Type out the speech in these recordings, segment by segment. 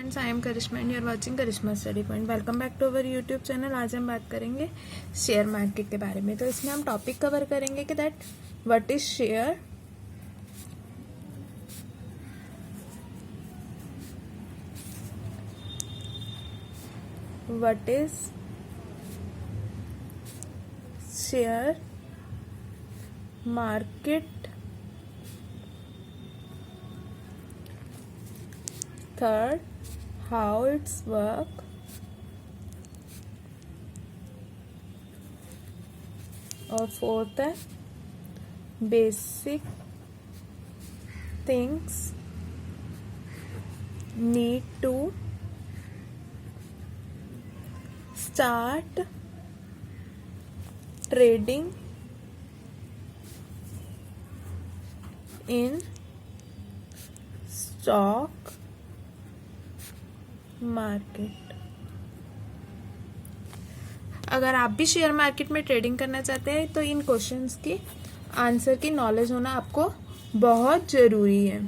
Friends, I am Karishma and you are watching Karishma Study Point. Welcome back to our YouTube channel. आज हम बात करेंगे share market के बारे में। तो इसमें हम टॉपिक कवर करेंगे कि that what is share, what is share market, third, how it's work, और fourth है basic things need to start trading in stock market. अगर आप भी शेयर मार्केट में ट्रेडिंग करना चाहते हैं तो इन क्वेश्चंस की आंसर की नॉलेज होना आपको बहुत जरूरी है।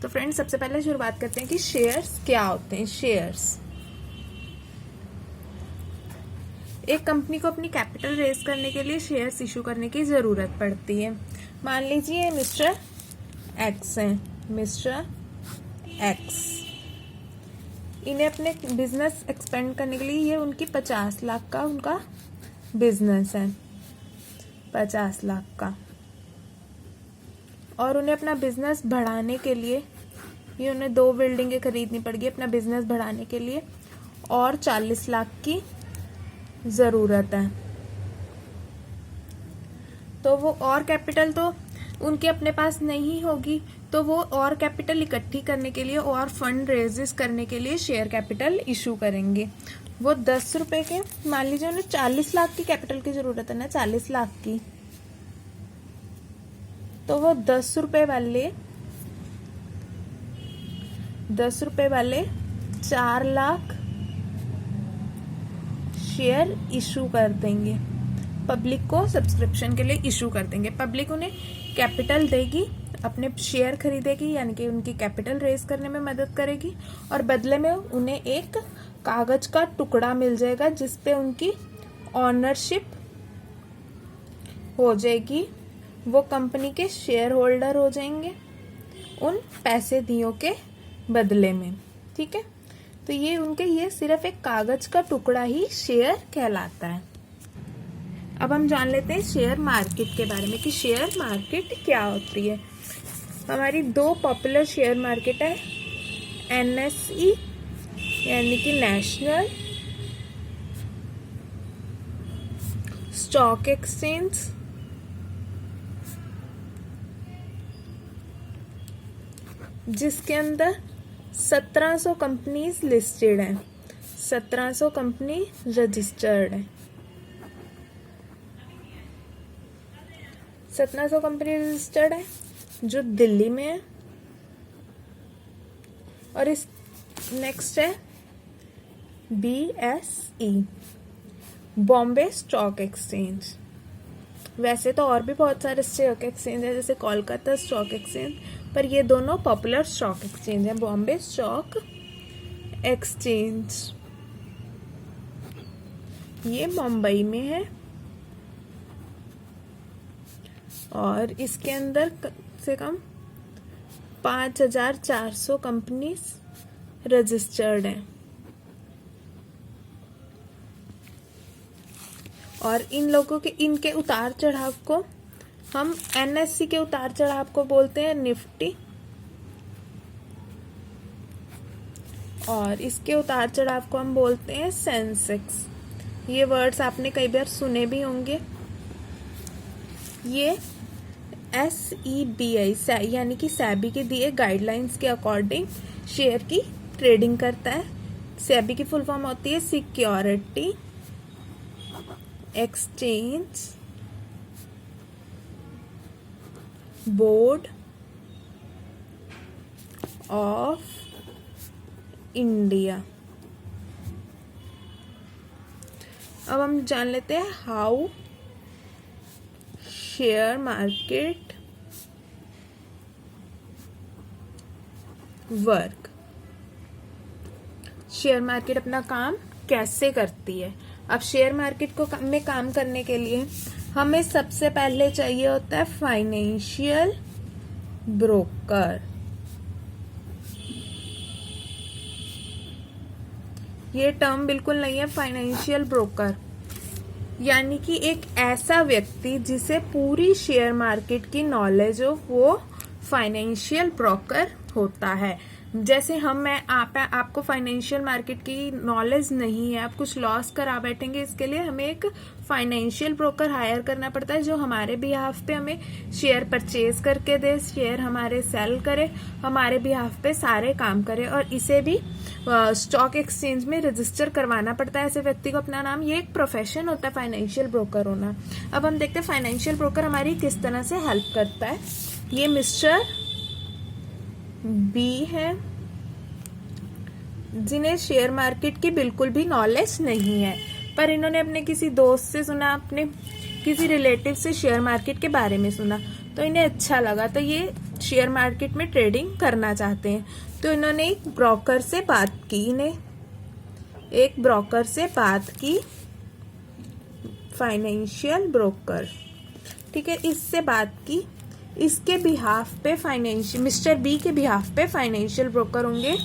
तो फ्रेंड्स, सबसे पहले शुरुआत करते हैं कि शेयर्स क्या होते हैं। शेयर्स एक कंपनी को अपनी कैपिटल रेज करने के लिए शेयर्स इशू करने की जरूरत पड़ती है। मान लीजिए मिस्टर एक्स है, मिस्टर एक्स, इन्हें अपने बिजनेस एक्सपेंड करने के लिए, ये उनकी 50 लाख का उनका बिजनेस है, 50 लाख का, और उन्हें अपना बिजनेस बढ़ाने के लिए ये उन्हें 2 बिल्डिंगें खरीदनी पड़ेगी अपना बिजनेस बढ़ाने के लिए, और 40 लाख की जरूरत है। तो वो और कैपिटल तो उनके अपने पास नहीं होगी, तो वो और कैपिटल इकट्ठी करने के लिए और फंड रेजिस करने के लिए शेयर कैपिटल इशू करेंगे। वो 10 रुपए के, मान लीजिए उन्हें 40 लाख की कैपिटल की जरूरत है ना, 40 लाख की, तो वो 10 रुपए वाले 4 लाख शेयर इशू कर देंगे, पब्लिक को सब्सक्रिप्शन के लिए इशू कर देंगे। पब्लिक उन्हें कैपिटल देगी, अपने शेयर खरीदेगी, यानी कि उनकी कैपिटल रेज करने में मदद करेगी, और बदले में उन्हें एक कागज का टुकड़ा मिल जाएगा जिसपे उनकी ऑनरशिप हो जाएगी। वो कंपनी के शेयर होल्डर हो जाएंगे उन पैसे दियों के बदले में। ठीक है, तो ये सिर्फ एक कागज का टुकड़ा ही शेयर कहलाता है। अब हम जान लेते हैं शेयर मार्केट के बारे में कि शेयर मार्केट क्या होती है। हमारी 2 पॉपुलर शेयर मार्केट है, एनएसई यानी कि नेशनल स्टॉक एक्सचेंज, जिसके अंदर 1700 कंपनीज लिस्टेड हैं, 1700 कंपनी रजिस्टर्ड है, 1700 कंपनी रजिस्टर्ड है जो दिल्ली में है। और इस नेक्स्ट है BSE, बॉम्बे स्टॉक एक्सचेंज। वैसे तो और भी बहुत सारे स्टॉक एक्सचेंज है, जैसे कोलकाता स्टॉक एक्सचेंज, पर ये दोनों पॉपुलर स्टॉक एक्सचेंज है। बॉम्बे स्टॉक एक्सचेंज ये मुंबई में है, और इसके अंदर कम से कम 5400 कंपनीज रजिस्टर्ड हैं। और इन लोगों के इनके उतार चढ़ाव को हम एनएससी के उतार चढ़ाव को बोलते हैं निफ्टी, और इसके उतार चढ़ाव को हम बोलते हैं सेंसेक्स। ये वर्ड्स आपने कई बार सुने भी होंगे। ये SEBI यानी कि सेबी के दिए गाइडलाइंस के अकॉर्डिंग शेयर की ट्रेडिंग करता है। सेबी की फुल फॉर्म होती है security exchange board of India. अब हम जान लेते हैं how share market work. Share market अपना काम कैसे करती है। अब शेयर मार्केट को में काम करने के लिए हमें सबसे पहले चाहिए होता है फाइनेंशियल ब्रोकर। ये टर्म बिल्कुल नहीं है, फाइनेंशियल ब्रोकर यानी कि एक ऐसा व्यक्ति जिसे पूरी शेयर मार्केट की नॉलेज हो, वो फाइनेंशियल ब्रोकर होता है। जैसे आपको फाइनेंशियल मार्केट की नॉलेज नहीं है, आप कुछ लॉस करा बैठेंगे, इसके लिए हमें एक फाइनेंशियल ब्रोकर हायर करना पड़ता है जो हमारे बिहाफ पे हमें शेयर परचेज करके दे, शेयर हमारे सेल करे, हमारे बिहाफ पे सारे काम करे, और इसे भी स्टॉक एक्सचेंज में रजिस्टर करवाना पड़ता है ऐसे व्यक्ति को अपना नाम। ये एक प्रोफेशन होता है फाइनेंशियल ब्रोकर होना। अब हम देखते हैं फाइनेंशियल ब्रोकर हमारी किस तरह से हेल्प करता है। ये मिस्टर बी है जिन्हें शेयर मार्केट की बिल्कुल भी नॉलेज नहीं है, पर इन्होंने अपने किसी दोस्त से सुना, अपने किसी रिलेटिव से शेयर मार्केट के बारे में सुना, तो इन्हें अच्छा लगा, तो ये शेयर मार्केट में ट्रेडिंग करना चाहते हैं। तो इन्होंने एक ब्रोकर से बात की, फाइनेंशियल ब्रोकर, ठीक है, इससे बात की। इसके बिहाफ पे मिस्टर बी के बिहाफ पे फाइनेंशियल ब्रोकर होंगे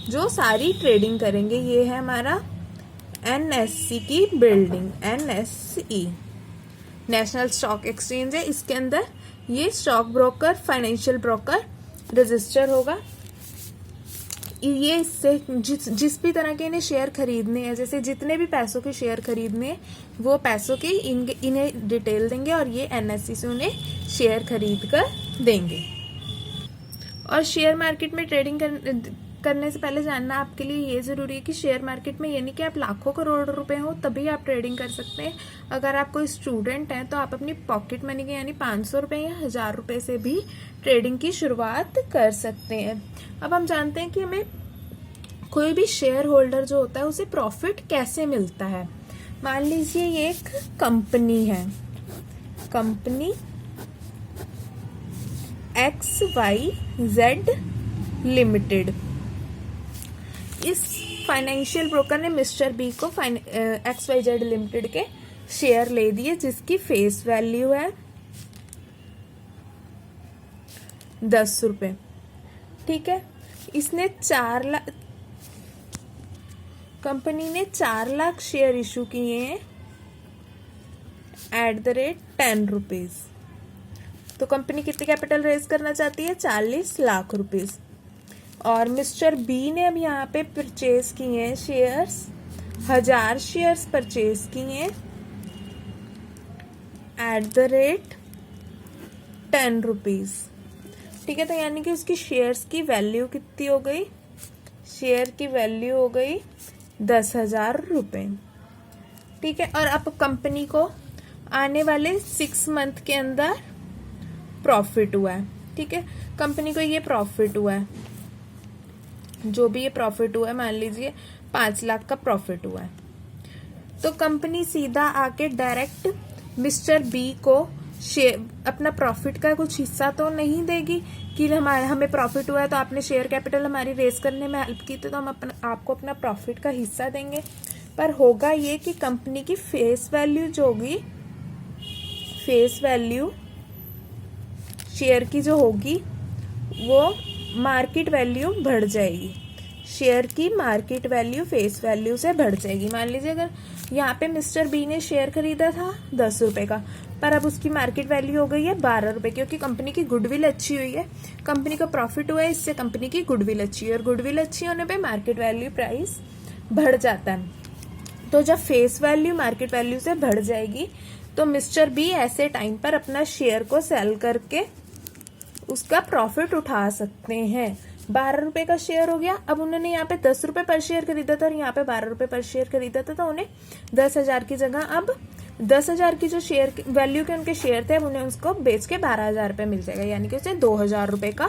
जो सारी ट्रेडिंग करेंगे। ये है हमारा NSE की building, NSE national stock exchange है। इसके अंदर ये stock broker, financial broker register होगा। ये इससे जिस भी तरह के इन्हें शेयर खरीदने हैं, जैसे जितने भी पैसों के शेयर खरीदने हैं, वो पैसों की इन्हें डिटेल देंगे और ये NSE से उन्हें शेयर खरीद कर देंगे। और शेयर मार्केट में ट्रेडिंग करने से पहले जानना आपके लिए ये जरूरी है कि शेयर मार्केट में यानी कि आप लाखों करोड़ रुपए हो तभी आप ट्रेडिंग कर सकते हैं। अगर आप कोई स्टूडेंट हैं तो आप अपनी पॉकेट मनी के यानी 500 रुपए या 1000 रुपए से भी ट्रेडिंग की शुरुआत कर सकते हैं। अब हम जानते हैं कि हमें कोई भी शेयर होल्डर जो होता है उसे प्रॉफिट कैसे मिलता है। मान लीजिए ये एक कंपनी है, कंपनी XYZ लिमिटेड। इस फाइनेंशियल ब्रोकर ने मिस्टर बी को XYZ लिमिटेड के शेयर ले दिए जिसकी फेस वैल्यू है 10 रुपए, ठीक है। इसने 4 लाख, कंपनी ने 4 लाख शेयर इशू किए हैं @10 रुपीज। तो कंपनी कितनी कैपिटल रेज करना चाहती है? 40 लाख रुपीज। और मिस्टर बी ने अब यहाँ पे परचेज किए हैं शेयर्स, 1000 शेयर्स परचेज किए हैं @10 रुपीज, ठीक है। तो यानी कि उसकी शेयर्स की वैल्यू कितनी हो गई? शेयर की वैल्यू हो गई 10,000 रुपए, ठीक है। और अब कंपनी को आने वाले 6 मंथ के अंदर प्रॉफिट हुआ है, ठीक है। कंपनी को ये प्रॉफिट हुआ है, जो भी ये प्रॉफिट हुआ है, मान लीजिए 5 लाख का प्रॉफिट हुआ है, तो कंपनी सीधा आके डायरेक्ट मिस्टर बी को अपना प्रॉफिट का कुछ हिस्सा तो नहीं देगी कि हमें प्रॉफिट हुआ है तो आपने शेयर कैपिटल हमारी रेस करने में हेल्प की तो हम आपको अपना प्रॉफिट का हिस्सा देंगे। पर होगा ये कि कंपनी की फेस वैल्यू जो होगी, फेस वैल्यू शेयर की जो होगी वो मार्केट वैल्यू बढ़ जाएगी। शेयर की मार्केट वैल्यू फेस वैल्यू से बढ़ जाएगी। मान लीजिए अगर यहाँ पे मिस्टर बी ने शेयर खरीदा था 10 रुपए का, पर अब उसकी मार्केट वैल्यू हो गई है 12 रुपए, क्योंकि कंपनी की गुडविल अच्छी हुई है, कंपनी का प्रॉफिट हुआ है, इससे कंपनी की गुडविल अच्छी है, और गुडविल अच्छी होने पे मार्केट वैल्यू प्राइस बढ़ जाता है। तो जब फेस वैल्यू मार्केट वैल्यू से बढ़ जाएगी तो मिस्टर बी ऐसे टाइम पर अपना शेयर को सेल करके उसका प्रॉफिट उठा सकते हैं। 12 रुपए का शेयर हो गया, अब उन्होंने यहाँ पे 10 रुपए पर शेयर खरीदा था और यहाँ पे 12 रुपए पर शेयर खरीदा था, तो उन्हें 10,000 की जगह अब 10,000 की जो शेयर वैल्यू के उनके शेयर थे, अब उन्हें उसको बेच के 12,000 रुपए मिल जाएगा, यानी कि उसे 2,000 रुपए का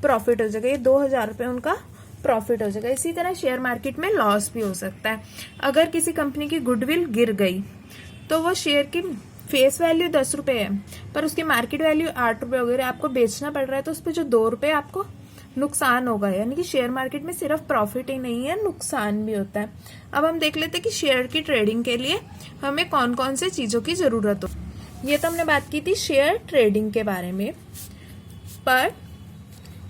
प्रॉफिट हो जाएगा। ये 2,000 रुपए उनका प्रॉफिट हो जाएगा। इसी तरह शेयर मार्केट में लॉस भी हो सकता है। अगर किसी कंपनी की गुडविल गिर गई तो वो शेयर की फेस वैल्यू 10 रुपए है पर उसकी मार्केट वैल्यू 8 रुपए वगैरह आपको बेचना पड़ रहा है, तो उस पर जो 2 रुपए आपको नुकसान होगा, यानी कि शेयर मार्केट में सिर्फ प्रॉफिट ही नहीं है, नुकसान भी होता है। अब हम देख लेते हैं कि शेयर की ट्रेडिंग के लिए हमें कौन कौन से चीजों की जरूरत हो। ये तो हमने बात की थी शेयर ट्रेडिंग के बारे में, पर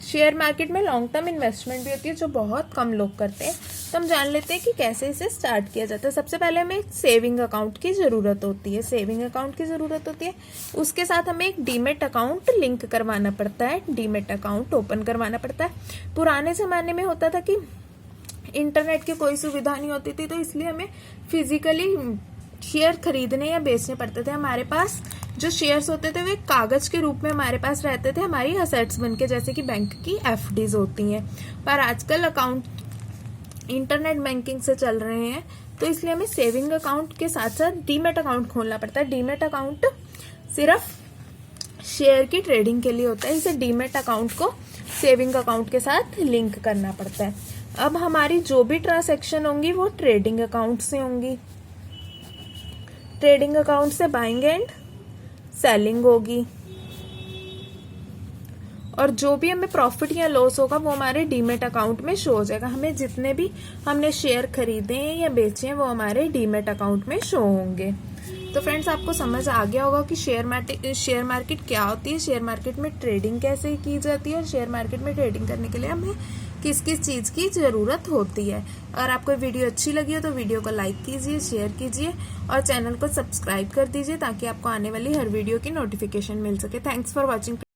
शेयर मार्केट में लॉन्ग टर्म इन्वेस्टमेंट भी होती है जो बहुत कम लोग करते हैं। तो हम जान लेते हैं कि कैसे इसे स्टार्ट किया जाता है। सबसे पहले हमें एक सेविंग अकाउंट की जरूरत होती है, सेविंग अकाउंट की जरूरत होती है। उसके साथ हमें एक डीमेट अकाउंट लिंक करवाना पड़ता है, डीमेट अकाउंट ओपन करवाना पड़ता है। पुराने जमाने में होता था कि इंटरनेट की कोई सुविधा नहीं होती थी, तो इसलिए हमें फिजिकली शेयर खरीदने या बेचने पड़ते थे। हमारे पास जो शेयर्स होते थे वे कागज के रूप में हमारे पास रहते थे, हमारी असेट्स बनके, जैसे कि बैंक की एफडीज होती हैं। पर आजकल अकाउंट इंटरनेट बैंकिंग से चल रहे हैं, तो इसलिए हमें सेविंग अकाउंट के साथ साथ डीमेट अकाउंट खोलना पड़ता है। डीमेट अकाउंट सिर्फ शेयर की ट्रेडिंग के लिए होता है। इसे डीमेट अकाउंट को सेविंग अकाउंट के साथ लिंक करना पड़ता है। अब हमारी जो भी ट्रांसैक्शन होंगी वो ट्रेडिंग अकाउंट से होंगी। ट्रेडिंग अकाउंट से बाइंग एंड सेलिंग होगी, और जो भी हमें प्रॉफिट या लॉस होगा वो हमारे डीमेट अकाउंट में शो हो जाएगा। हमें जितने भी हमने शेयर खरीदे हैं या बेचे हैं वो हमारे डीमेट अकाउंट में शो होंगे। तो फ्रेंड्स, आपको समझ आ गया होगा कि शेयर मार्केट क्या होती है, शेयर मार्केट में ट्रेडिंग कैसे की जाती है, और शेयर मार्केट में ट्रेडिंग करने के लिए हमें किस किस चीज की जरूरत होती है। अगर आपको वीडियो अच्छी लगी हो तो वीडियो को लाइक कीजिए, शेयर कीजिए और चैनल को सब्सक्राइब कर दीजिए ताकि आपको आने वाली हर वीडियो की नोटिफिकेशन मिल सके। Thanks for watching.